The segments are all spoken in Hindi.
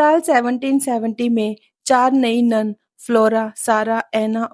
साल 1770 में 4 नई नन फ्लोरा, सारा, एना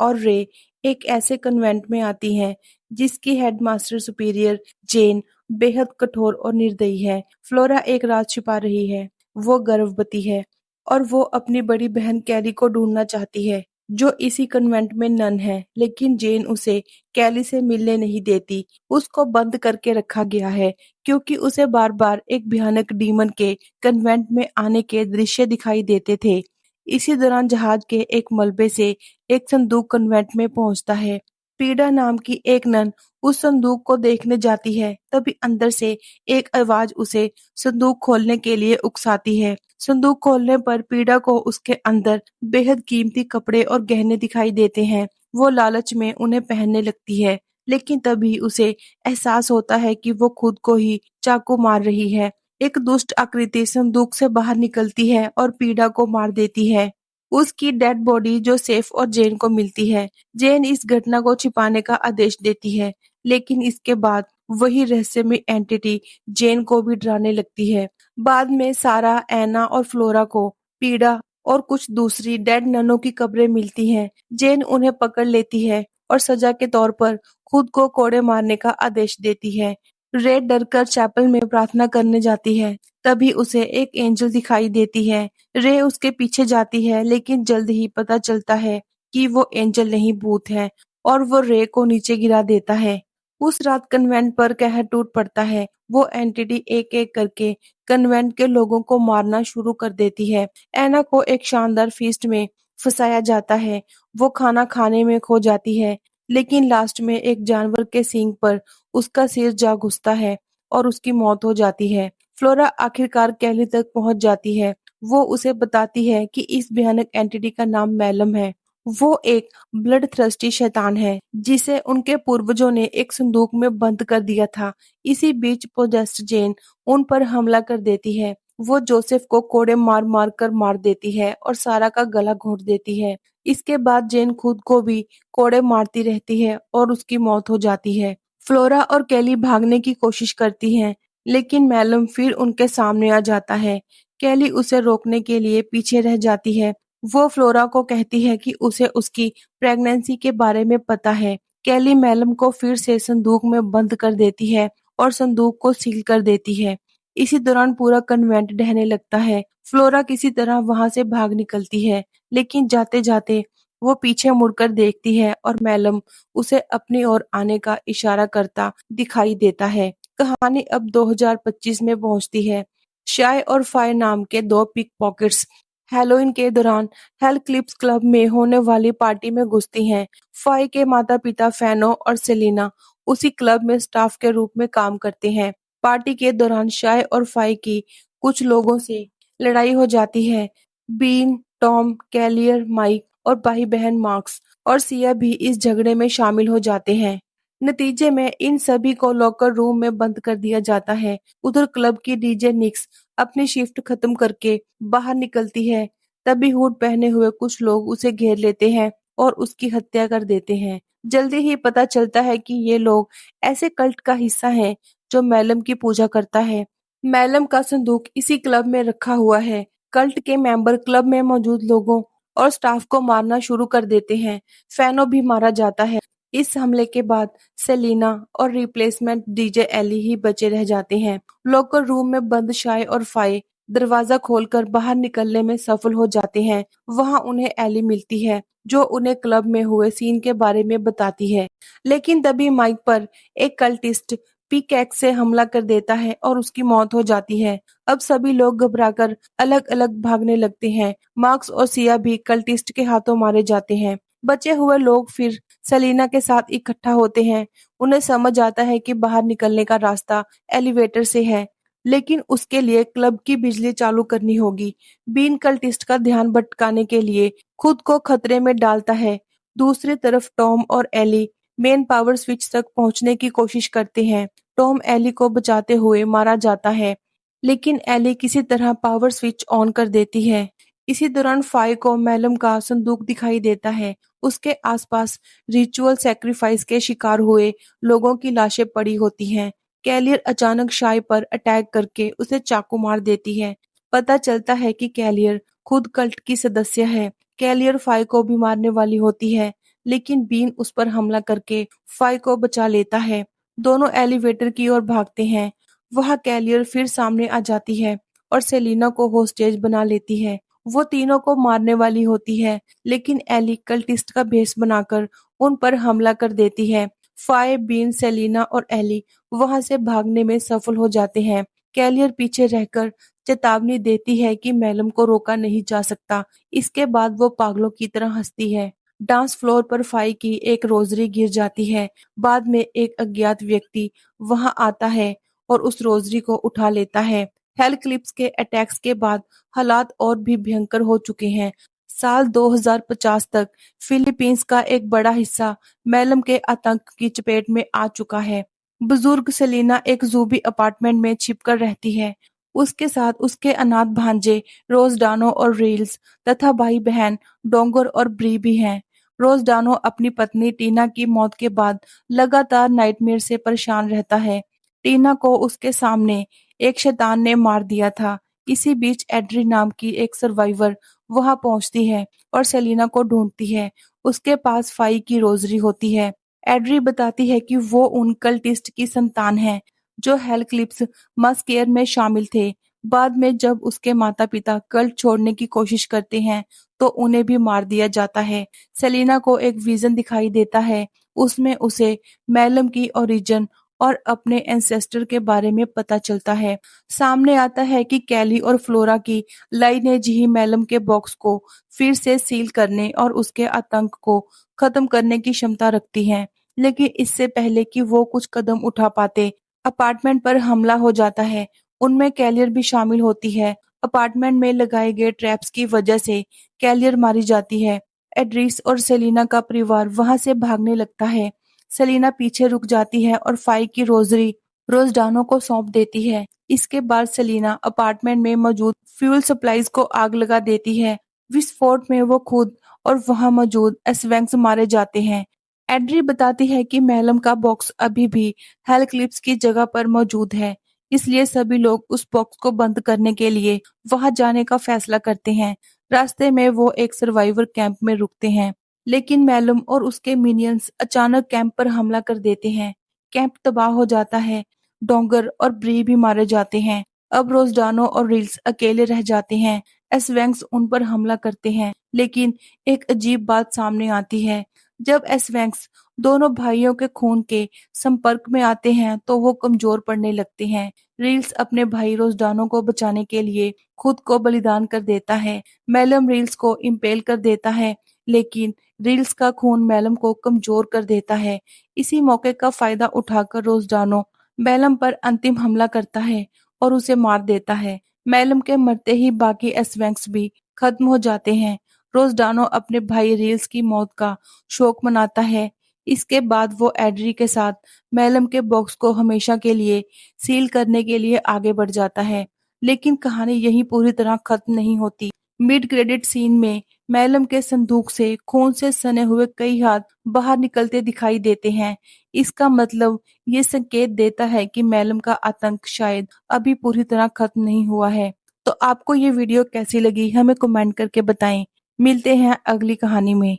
और रे एक ऐसे कन्वेंट में आती हैं जिसकी हेडमास्टर सुपीरियर जेन बेहद कठोर और निर्दयी है। फ्लोरा एक राज छिपा रही है। वो गर्भवती है और वो अपनी बड़ी बहन कैली को ढूंढना चाहती है जो इसी कन्वेंट में नन है, लेकिन जेन उसे कैली से मिलने नहीं देती। उसको बंद करके रखा गया है क्योंकि उसे बार-बार एक भयानक डीमन के कन्वेंट में आने के दृश्य दिखाई देते थे। इसी दौरान जहाज के एक मलबे से एक संदूक कन्वेंट में पहुंचता है। पीडा नाम की एक नन उस संदूक को देखने जाती है, तभी अंदर से एक आवाज उसे संदूक खोलने के लिए उकसाती है। संदूक खोलने पर पीडा को उसके अंदर बेहद कीमती कपड़े और गहने दिखाई देते हैं। वो लालच में उन्हें पहनने लगती है, लेकिन तभी उसे एहसास होता है कि वो खुद को ही चाकू मार रही है। एक दुष्ट आकृति संदूक से बाहर निकलती है और पीडा को मार देती है। उसकी डेड बॉडी जो सेफ और जेन को मिलती है। जेन इस घटना को छिपाने का आदेश देती है, लेकिन इसके बाद वही रहस्यमय एंटिटी जेन को भी डराने लगती है। बाद में सारा, एना और फ्लोरा को पीडा और कुछ दूसरी डेड ननों की कब्रें मिलती हैं। जेन उन्हें पकड़ लेती है और सजा के तौर पर खुद को कोड़े मारने का आदेश देती है। रे डरकर चैपल में प्रार्थना करने जाती है, तभी उसे एक एंजल दिखाई देती है। रे उसके पीछे जाती है, लेकिन जल्द ही पता चलता है कि वो एंजल नहीं भूत है और वो रे को नीचे गिरा देता है। उस रात कन्वेंट पर कहर टूट पड़ता है। वो एंटिटी एक-एक करके कन्वेंट के लोगों को मारना शुरू कर देती है। एना को एक शानदार फीस्ट में फंसाया जाता है। वो खाना खाने में खो जाती है, लेकिन लास्ट में एक जानवर के सींग पर उसका सिर जा घुसता है और उसकी मौत हो जाती है। फ्लोरा आखिरकार कैली तक पहुंच जाती है। वो उसे बताती है कि इस भयानक एंटिटी का नाम मैलम है। वो एक ब्लड थ्रस्टी शैतान है जिसे उनके पूर्वजों ने एक संदूक में बंद कर दिया था। इसी बीच पोजेस्ड जेन उन पर हमला कर देती है। वो जोसेफ को कोड़े मार मार कर मार देती है और सारा का गला घोंट देती है। इसके बाद जेन खुद को भी कोड़े मारती रहती है और उसकी मौत हो जाती है। फ्लोरा और कैली भागने की कोशिश करती हैं, लेकिन मैलम फिर उनके सामने आ जाता है। कैली उसे रोकने के लिए पीछे रह जाती है। वो फ्लोरा को कहती है कि उसे उसकी प्रेगनेंसी के बारे में पता है। कैली मैलम को फिर से संदूक में बंद कर देती है और संदूक को सील कर देती है। इसी दौरान पूरा कन्वेंट ढहने लगता है। फ्लोरा किसी तरह वहां से भाग निकलती है, लेकिन जाते-जाते वो पीछे मुड़कर देखती है और मैलम उसे अपनी ओर आने का इशारा करता दिखाई देता है। कहानी अब 2025 में पहुंचती है। शाय और फाय नाम के दो पिक पॉकेट्स हैलोवीन के दौरान हेल क्लिप्स क्लब में होने वाली पार्टी में घुसती हैं। फाय के माता-पिता फैनो और सेलिना उसी क्लब में स्टाफ के रूप में काम करते हैं। पार्टी के दौरान शाय और फाय की कुछ लोगों से लड़ाई हो जाती है। बीन, टॉम, कैलियर, माइक और भाई-बहन मार्क्स और सिया भी इस झगड़े में शामिल हो जाते हैं। नतीजे में इन सभी को लॉकर रूम में बंद कर दिया जाता है। उधर क्लब की डीजे निक्स अपनी शिफ्ट खत्म करके बाहर निकलती है। तभी हुड पहने हुए कुछ लोग उसे घेर लेते हैं और उसकी हत्या कर देते हैं। जल्दी ही पता चलता है कि ये लोग ऐसे कल्ट का हिस्सा हैं जो मैलम की पूजा करता है। मैलम का संदूक इसी क्लब में रखा हुआ है। कल्ट के मेंबर क्लब में मौजूद लोगों और स्टाफ को मारना शुरू कर देते हैं। फैनो भी मारा जाता है। इस हमले के बाद सेलिना और रिप्लेसमेंट डीजे एली ही बचे रह जाते हैं। लॉकर रूम में बंद शाय और फाय दरवाजा खोलकर बाहर निकलने में सफल हो जाते हैं। वहां उन्हें एली मिलती है जो उन्हें क्लब में हुए सीन के बारे में बताती है। लेकिन तभी माइक पर एक कल्टिस्ट पिकैक्स से हमला कर देता है और उसकी मौत हो जाती है। अब सभी लोग घबराकर अलग-अलग भागने लगते हैं। मार्क्स और सिया भी कल्टिस्ट के हाथों मारे जाते हैं। बचे हुए लोग फिर सेलिना के साथ इकट्ठा होते हैं। उन्हें समझ आता है कि बाहर निकलने का रास्ता एलिवेटर से है, लेकिन उसके लिए क्लब की बिजली चालू करनी होगी। बीन कल्टिस्ट का ध्यान भटकाने के लिए खुद को खतरे में डालता है। दूसरी तरफ टॉम और एली मेन पावर स्विच तक पहुंचने की कोशिश करते हैं। टॉम एली को बचाते हुए मारा जाता है, लेकिन एली किसी तरह पावर स्विच ऑन कर देती है। इसी दौरान फाय को मैलम का संदूक दिखाई देता है। उसके आसपास रिचुअल सैक्रिफाइस के शिकार हुए लोगों की लाशें पड़ी होती हैं। कैलियर अचानक शाय पर अटैक करके उसे चाकू मार देती है। पता चलता है कि कैलियर खुद कल्ट की सदस्य है। कैलियर फाई को भी मारने वाली होती है, लेकिन बीन उस पर हमला करके फाई को बचा लेता है। दोनों एलिवेटर की ओर भागते हैं। वहां कैलियर फिर सामने आ जाती है और सेलिना को होस्टेज बना लेती है। वो तीनों को मारने वाली होती है, लेकिन एली कल्टिस्ट का भेष बनाकर उन पर हमला कर देती है। फाय, बीन, सेलिना और एली वहां से भागने में सफल हो जाते हैं। कैलियर पीछे रहकर चेतावनी देती है कि मैलम को रोका नहीं जा सकता। इसके बाद वो पागलों की तरह हंसती है। डांस फ्लोर पर फाई की एक रोजरी गिर जाती है। बाद में एक अज्ञात व्यक्ति वहां आता है और उस रोजरी को उठा लेता है। हेल क्लिप्स के अटैक्स के बाद हालात और भी भयंकर हो चुके हैं। साल 2050 तक फिलीपींस का एक बड़ा हिस्सा मैलम के आतंक की चपेट में आ चुका है। बुजुर्ग सेलिना एक जूबी अपार्टमेंट में छिपकर रहती है। उसके साथ उसके अनाथ भांजे रोजडानो और रील्स तथा भाई बहन डोंगर और ब्री भी हैं। रोजडानो अपनी पत्नी टीना की मौत के बाद लगातार नाइटमेयर से परेशान रहता है। टीना को उसके सामने एक शैतान ने मार दिया था। इसी बीच एड्री नाम की एक सर्वाइवर वहां पहुंचती है और सेलिना को ढूंढती है। उसके पास फाई की रोजरी होती है। एड्री बताती है कि वो उन कल्टिस्ट की संतान है जो हेलक्लिप्स मस्केयर में शामिल थे। बाद में जब उसके माता पिता कल्ट छोड़ने की कोशिश करते हैं तो उन्हें भी मार दिया जाता है। सेलिना को एक विजन दिखाई देता है। उसमें उसे मैलम की ओरिजिन और अपने एंसेस्टर के बारे में पता चलता है। सामने आता है कि कैली और फ्लोरा की लाइनेज ही मैलम के बॉक्स को फिर से सील करने और उसके आतंक को खत्म करने की क्षमता रखती हैं। लेकिन इससे पहले कि वो कुछ कदम उठा पाते, अपार्टमेंट पर हमला हो जाता है। उनमें कैलियर भी शामिल होती है। अपार्टमेंट में लगाए गए ट्रैप्स की वजह से कैलियर मारी जाती है। एड्रिस और सेलिना का परिवार वहां से भागने लगता है। सेलिना पीछे रुक जाती है और फाई की रोजरी रोजडानो को सौंप देती है। इसके बाद सेलिना अपार्टमेंट में मौजूद फ्यूल सप्लाईज को आग लगा देती है। विस्फोट में वो खुद और वहां मौजूद एस्वेंक्स मारे जाते हैं। एड्री बताती है कि मैलम का बॉक्स अभी भी हेलक्लिप्स की जगह पर मौजूद है, इसलिए सभी लोग उस बॉक्स को बंद करने के लिए वहां जाने का फैसला करते हैं। रास्ते में वो एक सर्वाइवर कैंप में रुकते हैं, लेकिन मैलम और उसके मिनियंस अचानक कैंप पर हमला कर देते हैं। कैंप तबाह हो जाता है। डोंगर और ब्री भी मारे जाते हैं। अब रोजडानो और रील्स अकेले रह जाते हैं। एस्वेंक्स उन पर हमला करते हैं, लेकिन एक अजीब बात सामने आती है। जब एस्वेंक्स दोनों भाइयों के खून के संपर्क में आते हैं तो वो कमजोर पड़ने लगते हैं। रील्स अपने भाई रोजडानो को बचाने के लिए खुद को बलिदान कर देता है। मैलम रील्स को इम्पेल कर देता है, लेकिन रील्स का खून मैलम को कमजोर कर देता है। इसी मौके का फायदा उठाकर रोजडानो मैलम पर अंतिम हमला करता है और उसे मार देता है। मैलम के मरते ही बाकी एस्वेंक्स भी खत्म हो जाते हैं। रोजडानो अपने भाई रील्स की मौत का शोक मनाता है। इसके बाद वो एड्री के साथ मैलम के बॉक्स को हमेशा के लिए सील करने के लिए आगे बढ़ जाता है। लेकिन कहानी यहीं पूरी तरह खत्म नहीं होती। मिड क्रेडिट सीन में मैलम के संदूक से खून से सने हुए कई हाथ बाहर निकलते दिखाई देते हैं। इसका मतलब ये संकेत देता है कि मैलम का आतंक शायद अभी पूरी तरह खत्म नहीं हुआ है। तो आपको ये वीडियो कैसी लगी हमें कमेंट करके बताएं। मिलते हैं अगली कहानी में।